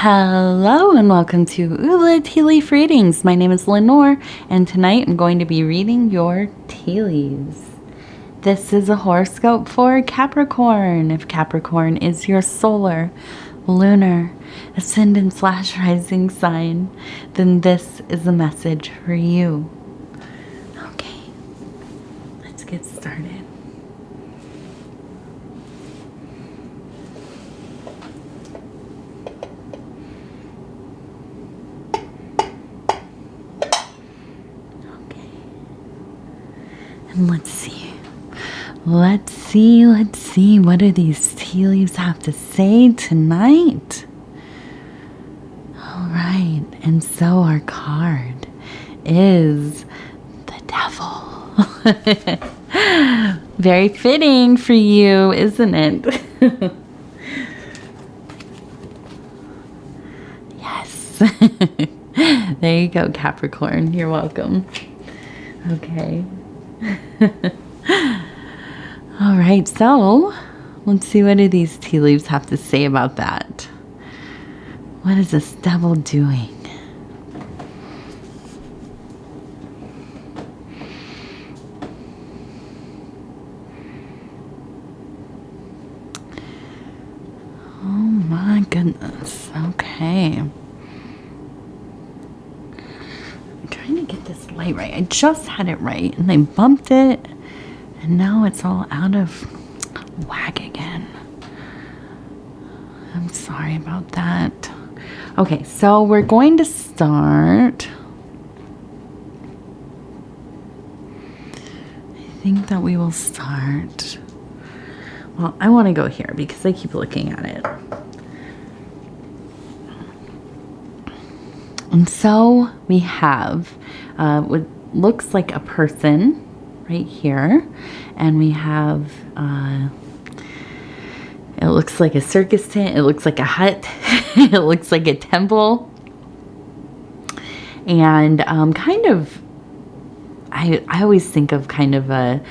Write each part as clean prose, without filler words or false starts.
Hello and welcome to Ula Tea Leaf Readings. My name is Lenor and tonight I'm going to be reading your tea leaves. This is a horoscope for Capricorn. If Capricorn is your solar, lunar, ascendant / rising sign, then this is a message for you. Okay, let's get started. And let's see, what do these tea leaves have to say tonight? All right, and so our card is the Devil. Very fitting for you, isn't it? Yes. There you go, Capricorn. You're welcome. Okay. All right, so let's see, what do these tea leaves have to say about that? What is this devil doing? Oh my goodness. Okay. Get this light right. I just had it right and they bumped it and now it's all out of whack again. I'm sorry about that. Okay, so we're going to start. I think that we will start. Well, I want to go here because I keep looking at it. And so we have what looks like a person right here. And we have, it looks like a circus tent. It looks like a hut. It looks like a temple. And kind of, I always think of kind of a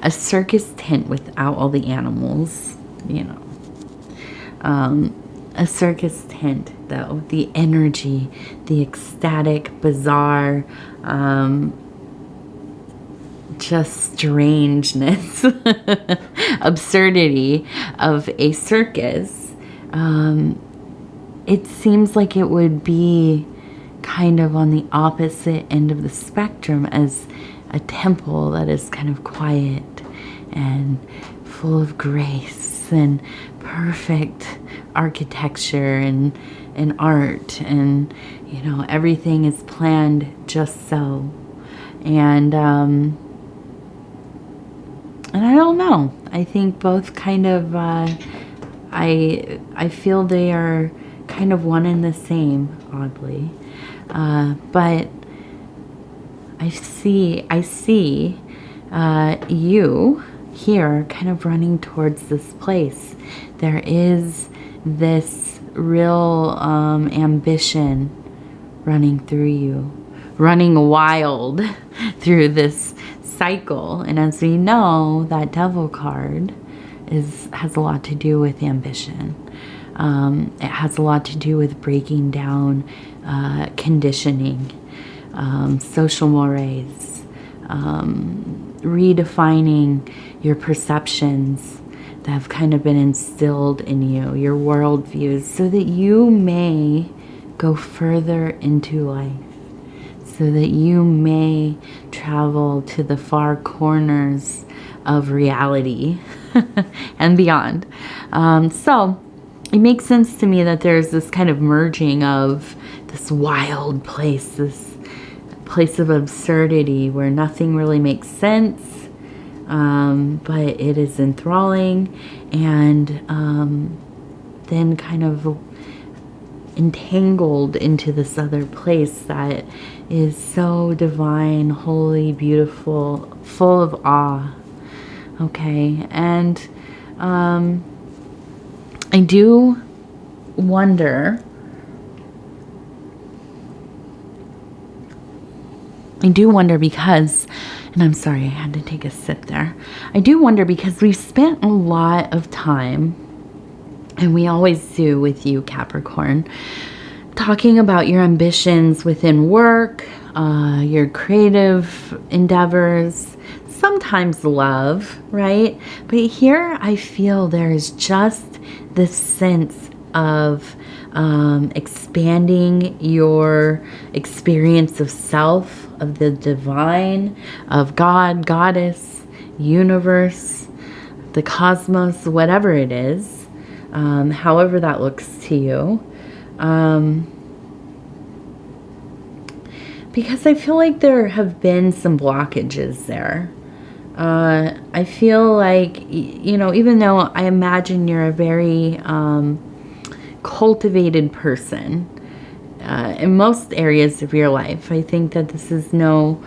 circus tent without all the animals, you know. A circus tent, though, the energy, the ecstatic, bizarre, just strangeness, absurdity of a circus. It seems like it would be kind of on the opposite end of the spectrum as a temple that is kind of quiet and full of grace and perfect architecture and art, and you know, everything is planned just so. And I don't know, I think both kind of I feel they are kind of one and the same, oddly, but I see you here kind of running towards this place. There is this real ambition running through you, running wild through this cycle. And as we know, that Devil card has a lot to do with ambition. It has a lot to do with breaking down conditioning, social mores, redefining your perceptions that have kind of been instilled in you, your worldviews, so that you may go further into life, so that you may travel to the far corners of reality and beyond. So it makes sense to me that there's this kind of merging of this wild place, this place of absurdity where nothing really makes sense, but it is enthralling, and then kind of entangled into this other place that is so divine, holy, beautiful, full of awe. Okay, and I do wonder because, and I'm sorry, I had to take a sip there. I do wonder because we've spent a lot of time, and we always do with you, Capricorn, talking about your ambitions within work, your creative endeavors, sometimes love, right? But here I feel there is just this sense of expanding your experience of self, of the divine, of God, goddess, universe, the cosmos, whatever it is, however that looks to you. Because I feel like there have been some blockages there. I feel like, you know, even though I imagine you're a very cultivated person in most areas of your life, I think that this is no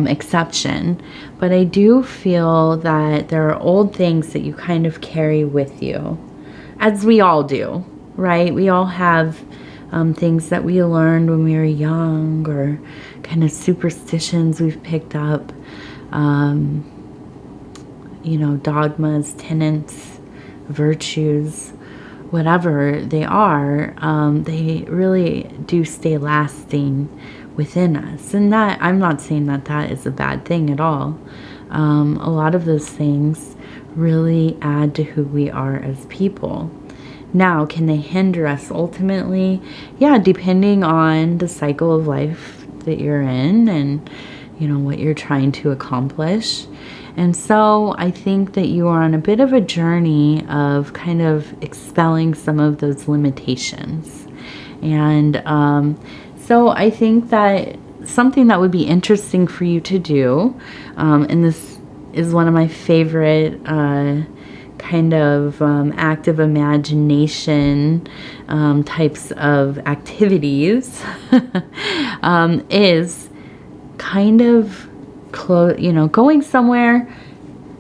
exception. But I do feel that there are old things that you kind of carry with you, as we all do, right? We all have things that we learned when we were young, or kind of superstitions we've picked up, you know, dogmas, tenets, virtues, whatever they are, they really do stay lasting within us. And that, I'm not saying that that is a bad thing at all. A lot of those things really add to who we are as people. Now, can they hinder us ultimately? Yeah, depending on the cycle of life that you're in and, you know, what you're trying to accomplish. And so I think that you are on a bit of a journey of kind of expelling some of those limitations. And so I think that something that would be interesting for you to do, and this is one of my favorite kind of active imagination types of activities, is kind of going somewhere,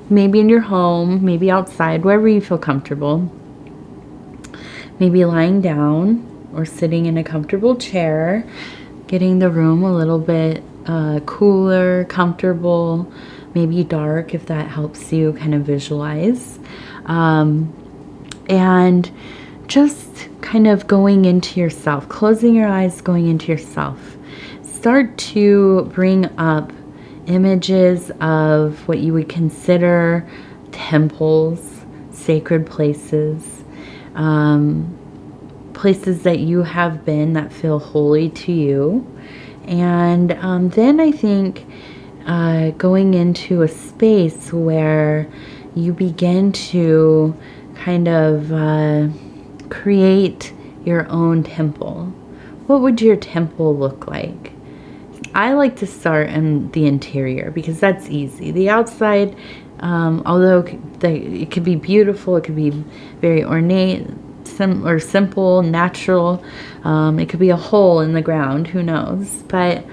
maybe in your home, maybe outside, wherever you feel comfortable. Maybe lying down or sitting in a comfortable chair, getting the room a little bit cooler, comfortable, maybe dark if that helps you kind of visualize. And just kind of going into yourself, closing your eyes, going into yourself. Start to bring up images of what you would consider temples, sacred places, places that you have been that feel holy to you. And then I think going into a space where you begin to kind of create your own temple. What would your temple look like? I like to start in the interior because that's easy. The outside, although it could be beautiful, it could be very ornate, or simple, natural. It could be a hole in the ground, who knows? But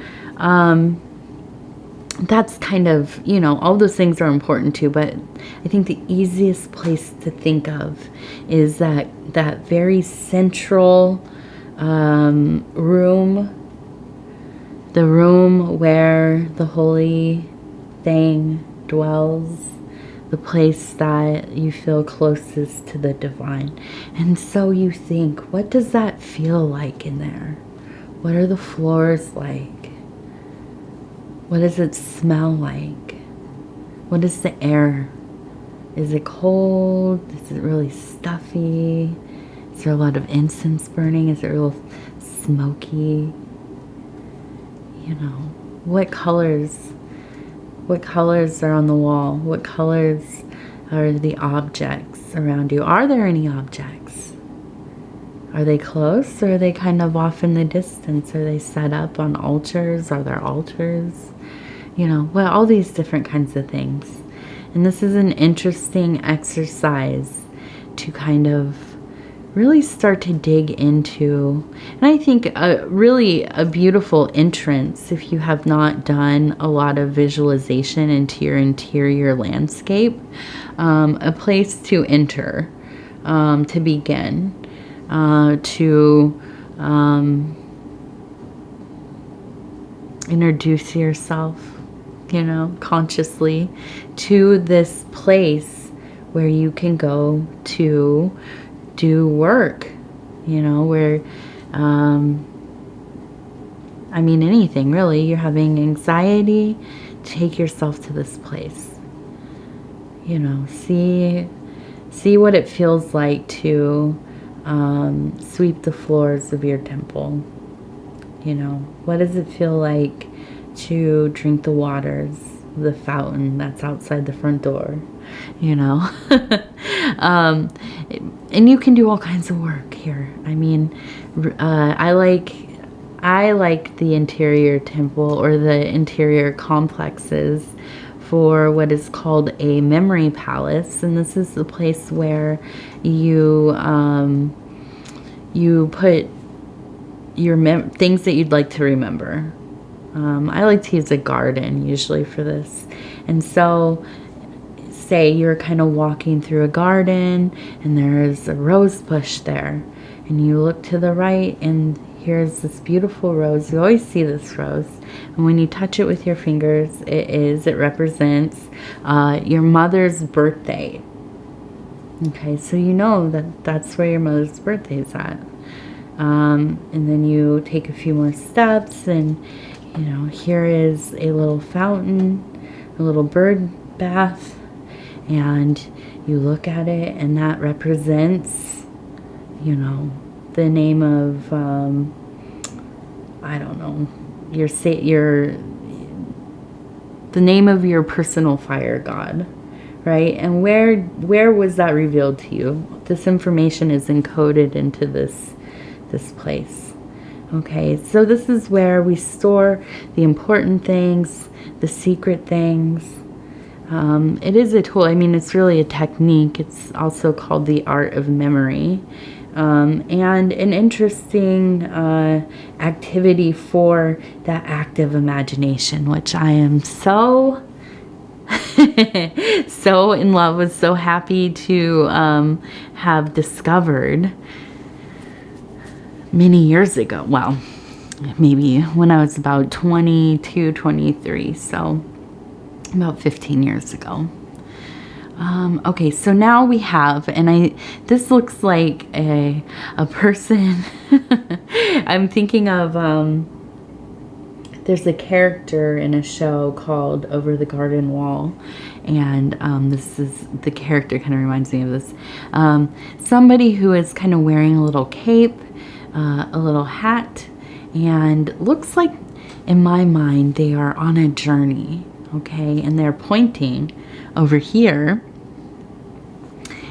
that's kind of, all those things are important too. But I think the easiest place to think of is that very central room. The room where the holy thing dwells, the place that you feel closest to the divine. And so you think, what does that feel like in there? What are the floors like? What does it smell like? What is the air? Is it cold? Is it really stuffy? Is there a lot of incense burning? Is it real smoky? What colors are on the wall? What colors are the objects around you? Are there any objects? Are they close, or are they kind of off in the distance? Are they set up on altars? Are there altars? All these different kinds of things. And this is an interesting exercise to kind of really start to dig into. And I think really a beautiful entrance, if you have not done a lot of visualization into your interior landscape, a place to enter, to begin, to introduce yourself, consciously to this place where you can go to do work, where I mean, anything really. You're having anxiety, take yourself to this place. You know, see what it feels like to sweep the floors of your temple. You know, what does it feel like to drink the waters, the fountain that's outside the front door? You know, and you can do all kinds of work here. I mean, I like the interior temple or the interior complexes for what is called a memory palace, and this is the place where you put your things that you'd like to remember. I like to use a garden usually for this, and so say you're kind of walking through a garden and there's a rose bush there, and you look to the right and here's this beautiful rose. You always see this rose, and when you touch it with your fingers, it represents your mother's birthday. Okay, so you know that that's where your mother's birthday is at. And then you take a few more steps, and you know, here is a little fountain, a little bird bath, and you look at it, and that represents, you know, the name of I don't know, the name of your personal fire god, right? And where was that revealed to you? This information is encoded into this place. Okay, so this is where we store the important things, the secret things. It is a tool. I mean, it's really a technique. It's also called the art of memory. And an interesting activity for that active imagination, which I am so so in love with, so happy to have discovered many years ago. Well, maybe when I was about 22, 23, so about 15 years ago. Okay, so now we have, and this looks like a person. I'm thinking of, there's a character in a show called Over the Garden Wall, and the character kind of reminds me of this. Somebody who is kind of wearing a little cape, a little hat, and looks like, in my mind, they are on a journey, okay, and they're pointing over here.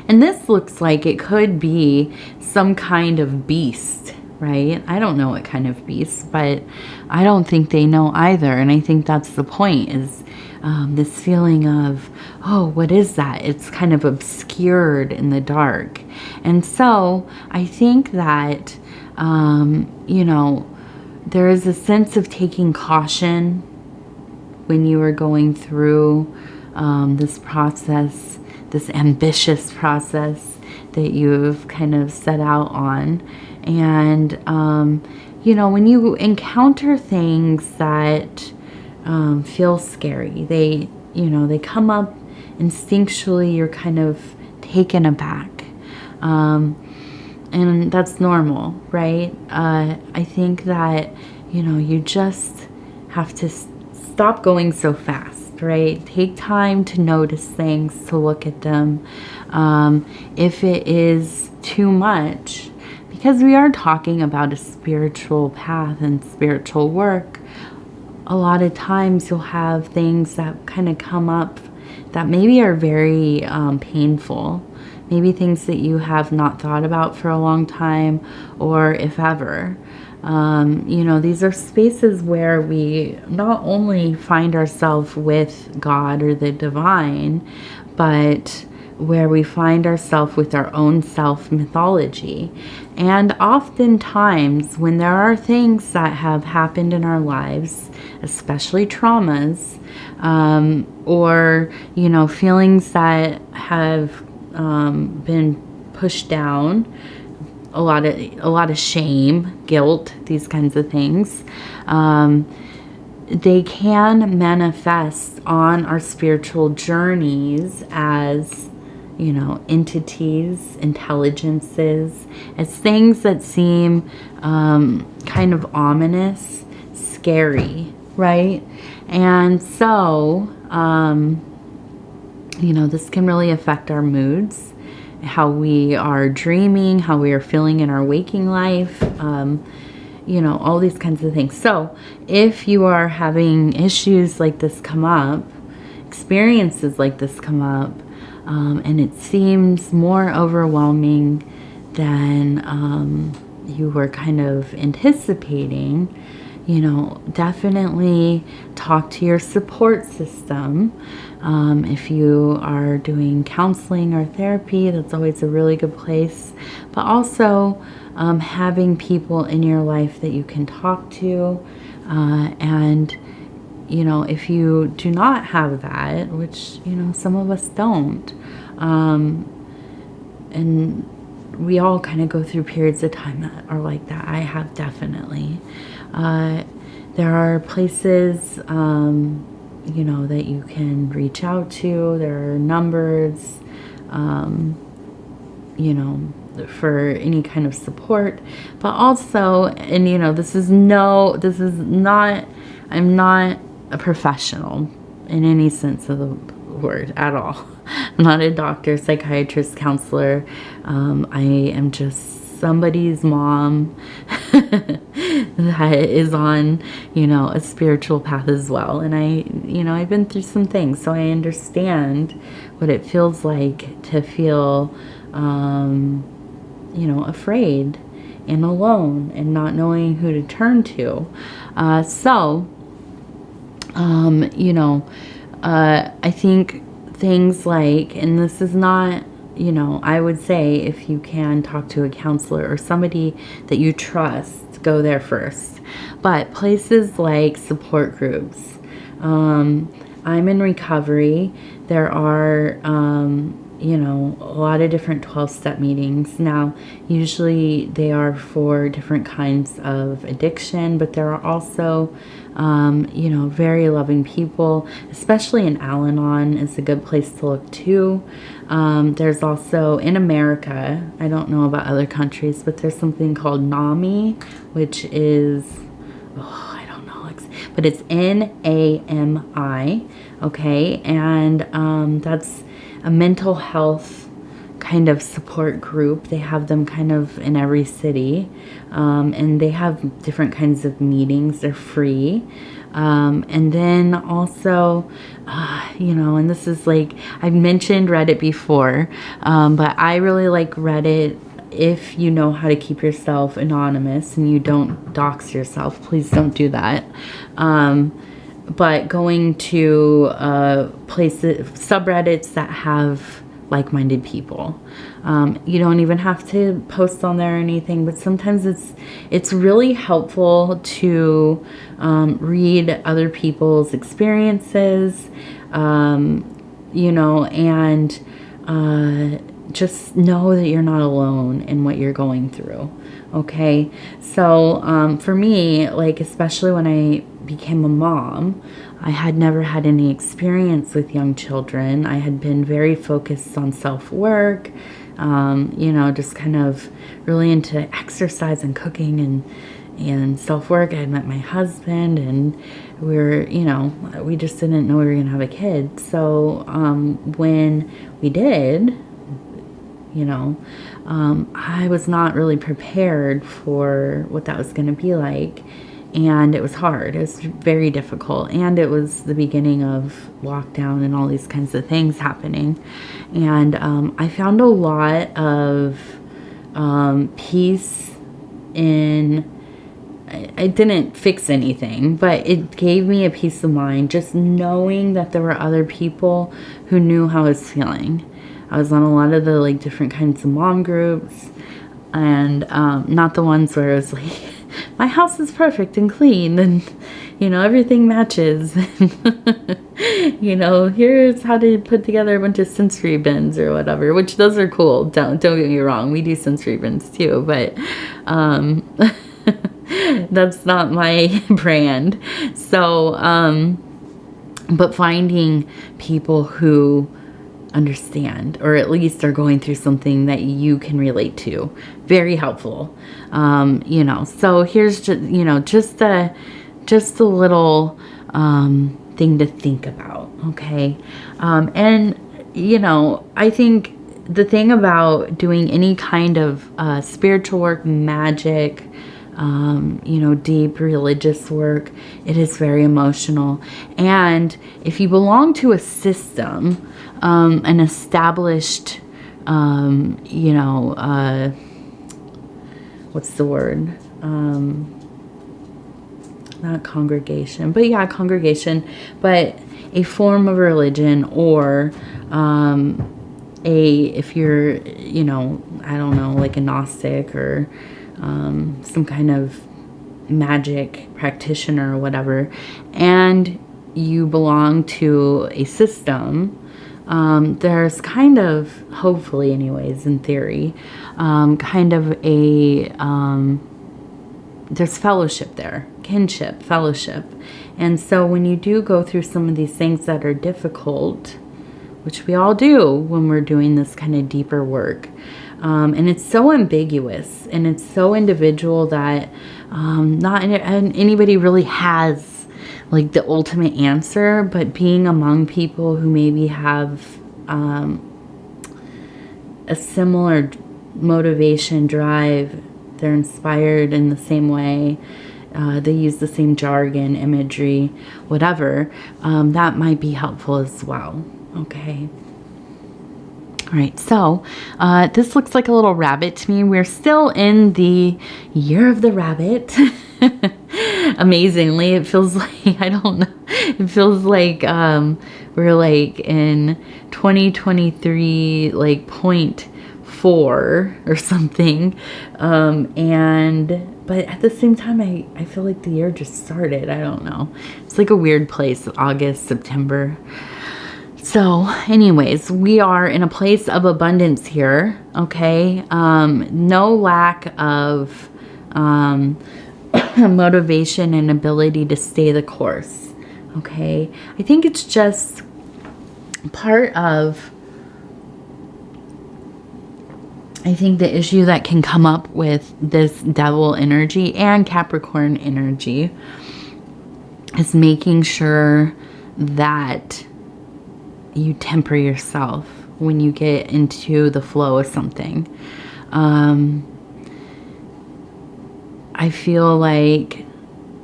And this looks like it could be some kind of beast, right? I don't know what kind of beast, but I don't think they know either. And I think that's the point, is this feeling of, oh, what is that? It's kind of obscured in the dark. And so I think that, you know, there is a sense of taking caution when you are going through this process, this ambitious process that you've kind of set out on. And, you know, when you encounter things that feel scary, they come up instinctually, you're kind of taken aback. And that's normal, right? I think that, you know, you just have to stop going so fast, right? Take time to notice things, to look at them. If it is too much, because we are talking about a spiritual path and spiritual work, a lot of times you'll have things that kind of come up that maybe are very painful. Maybe things that you have not thought about for a long time, or if ever. You know, these are spaces where we not only find ourselves with God or the divine, but where we find ourselves with our own self-mythology. And oftentimes, when there are things that have happened in our lives, especially traumas, or, you know, feelings that have been pushed down, a lot of shame, guilt, these kinds of things, they can manifest on our spiritual journeys as, you know, entities, intelligences, as things that seem kind of ominous, scary, right? And so, you know, this can really affect our moods, how we are dreaming, how we are feeling in our waking life, you know, all these kinds of things. So if you are having issues like this come up, experiences like this come up, and it seems more overwhelming than you were kind of anticipating, you know, definitely talk to your support system. If you are doing counseling or therapy, that's always a really good place. But also having people in your life that you can talk to. And, you know, if you do not have that, which, you know, some of us don't, and we all kind of go through periods of time that are like that. I have definitely. There are places, you know, that you can reach out to. There are numbers, you know, for any kind of support. But also, and you know, I'm not a professional in any sense of the word at all. I'm not a doctor, psychiatrist, counselor. I am just somebody's mom that is on, you know, a spiritual path as well. And I've been through some things, so I understand what it feels like to feel, you know, afraid and alone and not knowing who to turn to. You know, I think things like, and this is not, you know, I would say if you can talk to a counselor or somebody that you trust, go there first. But places like support groups, I'm in recovery. There are, you know, a lot of different 12-step meetings. Now, usually they are for different kinds of addiction, but there are also, you know, very loving people, especially in Al-Anon is a good place to look too. There's also in America, I don't know about other countries, but there's something called NAMI, which is, I don't know, but it's NAMI, okay? And that's a mental health kind of support group. They have them kind of in every city, and they have different kinds of meetings. They're free. And then also, you know, and this is like, I've mentioned Reddit before, but I really like Reddit if you know how to keep yourself anonymous and you don't dox yourself. Please don't do that. But going to places, subreddits that have like-minded people. You don't even have to post on there or anything, but sometimes it's really helpful to read other people's experiences, you know, and just know that you're not alone in what you're going through. Okay, so for me, like, especially when I became a mom, I had never had any experience with young children. I had been very focused on self-work, you know, just kind of really into exercise and cooking and self-work. I had met my husband, and we were, you know, we just didn't know we were going to have a kid. So when we did, you know, I was not really prepared for what that was going to be like. And it was hard. It was very difficult. And it was the beginning of lockdown and all these kinds of things happening. And I found a lot of peace in, I didn't fix anything, but it gave me a peace of mind just knowing that there were other people who knew how I was feeling. I was on a lot of the like different kinds of mom groups, and not the ones where it was like, my house is perfect and clean and, you know, everything matches. You know, here's how to put together a bunch of sensory bins or whatever, which those are cool. Don't get me wrong. We do sensory bins too, but that's not my brand. So, but finding people who understand, or at least are going through something that you can relate to. Very helpful. You know, so here's just, you know, just a little thing to think about. Okay. And you know, I think the thing about doing any kind of spiritual work, magic, you know, deep religious work, it is very emotional. And if you belong to a system, an established, you know, what's the word? Not congregation, but yeah, congregation, but a form of religion, or if you're, you know, I don't know, like a Gnostic, or some kind of magic practitioner or whatever, and you belong to a system, there's kind of, hopefully anyways, in theory, kind of a, there's fellowship there, kinship, fellowship. And so when you do go through some of these things that are difficult, which we all do when we're doing this kind of deeper work, and it's so ambiguous and it's so individual that not anybody really has like the ultimate answer, but being among people who maybe have a similar motivation, drive, they're inspired in the same way, they use the same jargon, imagery, whatever, that might be helpful as well. Okay. All right, so this looks like a little rabbit to me. We're still in the year of the rabbit. Amazingly, it feels like, I don't know, it feels like we're like in 2023, like 0.4 or something. But at the same time, I feel like the year just started. I don't know. It's like a weird place, August, September. So anyways, we are in a place of abundance here, okay? No lack of motivation and ability to stay the course, okay? I think it's just part of, I think the issue that can come up with this devil energy and Capricorn energy is making sure that you temper yourself when you get into the flow of something. I feel like,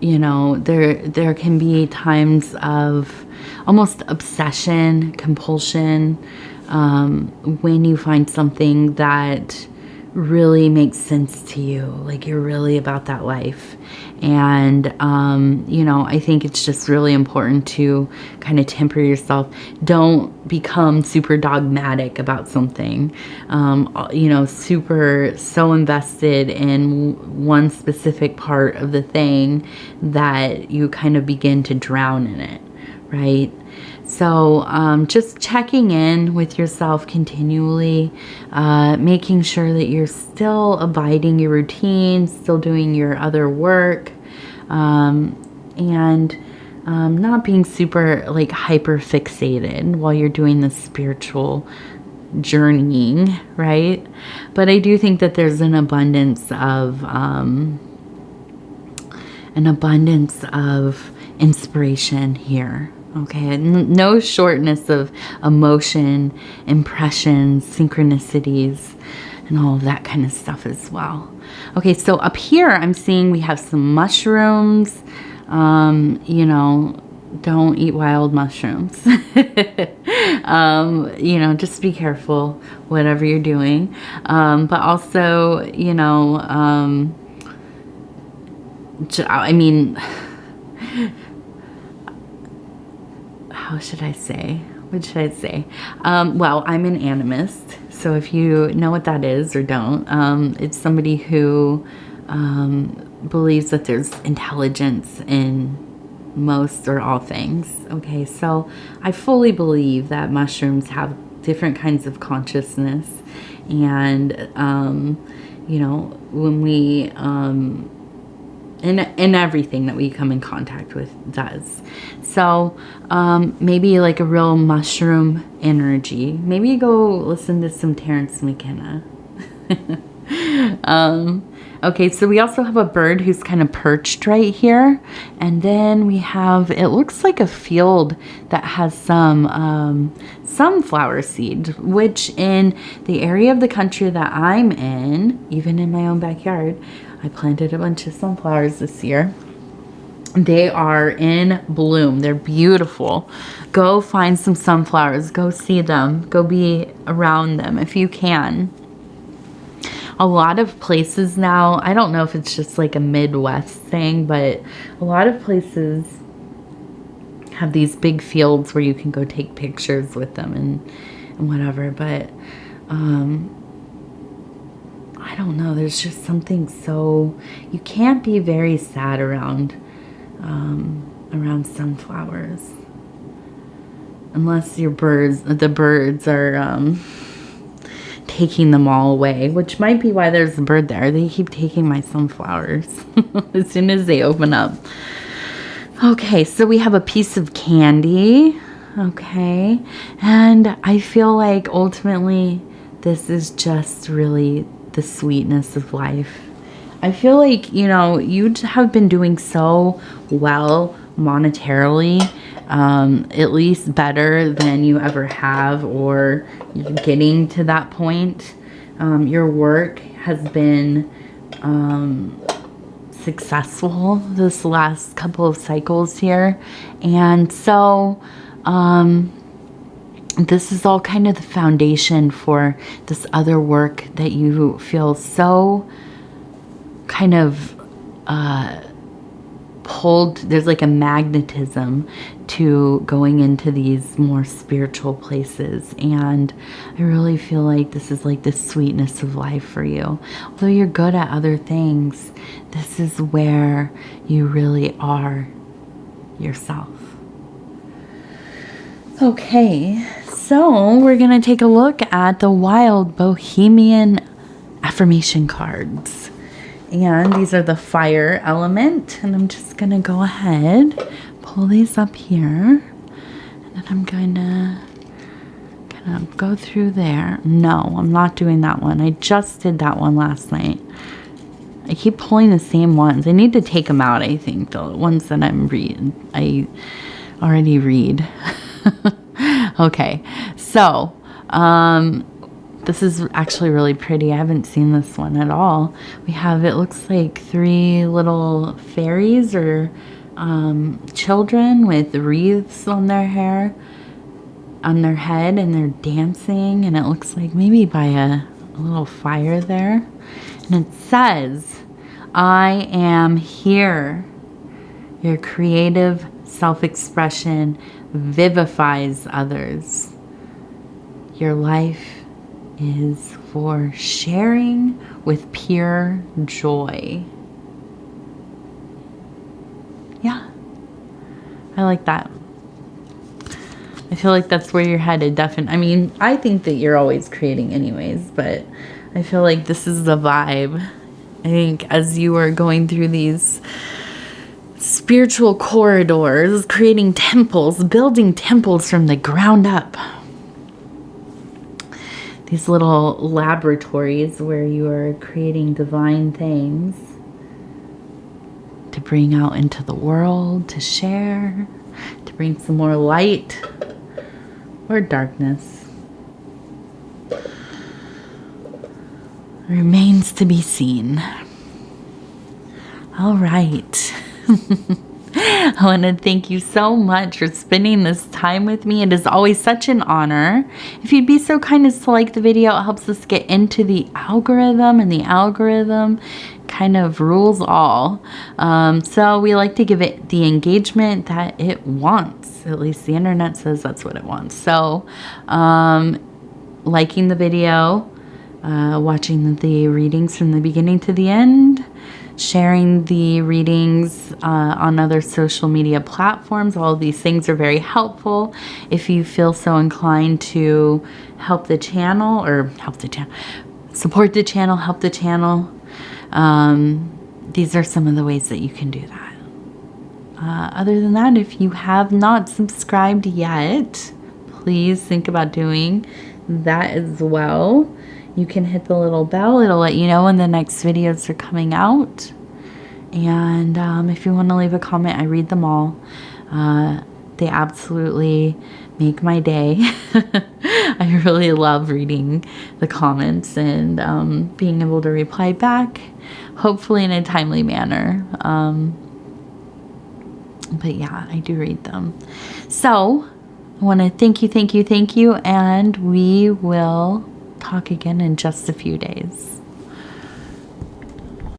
you know, there can be times of almost obsession, compulsion, when you find something that really makes sense to you, like you're really about that life. And, you know, I think it's just really important to kind of temper yourself. Don't become super dogmatic about something, you know, so invested in one specific part of the thing that you kind of begin to drown in it, right? So just checking in with yourself continually, making sure that you're still abiding your routine, still doing your other work, and not being super like hyper fixated while you're doing this spiritual journeying, right? But I do think that there's an abundance of inspiration here. Okay, no shortness of emotion, impressions, synchronicities, and all of that kind of stuff as well. Okay, so up here I'm seeing we have some mushrooms. You know, don't eat wild mushrooms. You know, just be careful whatever you're doing. But also, you know, I mean, how should I say? What should I say? Well, I'm an animist. So if you know what that is or don't, it's somebody who believes that there's intelligence in most or all things. Okay, so I fully believe that mushrooms have different kinds of consciousness. And, you know, when we and everything that we come in contact with does. So maybe like a real mushroom energy. Maybe go listen to some Terrence McKenna. Okay, so we also have a bird who's kind of perched right here. And then we have, it looks like a field that has some sunflower seed, which in the area of the country that I'm in, even in my own backyard, I planted a bunch of sunflowers this year. They are in bloom. They're beautiful. Go find some sunflowers. Go see them. Go be around them if you can. A lot of places now, I don't know if it's just like a Midwest thing, but a lot of places have these big fields where you can go take pictures with them and whatever. But I don't know. There's just something so, you can't be very sad around sunflowers unless the birds are taking them all away, which might be why there's a bird there. They keep taking my sunflowers as soon as they open up. Okay, so we have a piece of candy. Okay, and I feel like ultimately this is just really the sweetness of life. I feel like, you know, you have been doing so well monetarily, at least better than you ever have, or you're getting to that point. Your work has been successful this last couple of cycles here. And so this is all kind of the foundation for this other work that you feel so kind of pulled. There's like a magnetism to going into these more spiritual places, and I really feel like this is like the sweetness of life for you. Although you're good at other things, this is where you really are yourself. Okay, so we're gonna take a look at the Wild Bohemian affirmation cards. And these are the fire element. And I'm just going to go ahead, pull these up here. And then I'm going to go through there. No, I'm not doing that one. I just did that one last night. I keep pulling the same ones. I need to take them out, I think, the ones that I already read. Okay, so this is actually really pretty. I haven't seen this one at all. We have, it looks like 3 little fairies or children with wreaths on their hair, on their head, and they're dancing, and it looks like maybe by a little fire there. And it says, I am here. Your creative self-expression vivifies others. Your life is for sharing with pure joy. Yeah, I like that. I feel like that's where you're headed, definitely. I mean, I think that you're always creating anyways, but I feel like this is the vibe. I think as you are going through these spiritual corridors, creating temples, building temples from the ground up. These little laboratories where you are creating divine things to bring out into the world, to share, to bring some more light or darkness. Remains to be seen. All right. I want to thank you so much for spending this time with me. It is always such an honor. If you'd be so kind as to like the video, it helps us get into the algorithm, and the algorithm kind of rules all. So we like to give it the engagement that it wants. At least the internet says that's what it wants. So liking the video, watching the readings from the beginning to the end, sharing the readings on other social media platforms. All of these things are very helpful. If you feel so inclined to help the channel, or support the channel, help the channel, these are some of the ways that you can do that. Other than that, if you have not subscribed yet, please think about doing that as well. You can hit the little bell. It'll let you know when the next videos are coming out. And if you want to leave a comment, I read them all. They absolutely make my day. I really love reading the comments and being able to reply back, hopefully in a timely manner. But yeah, I do read them. So I want to thank you, and we will talk again in just a few days.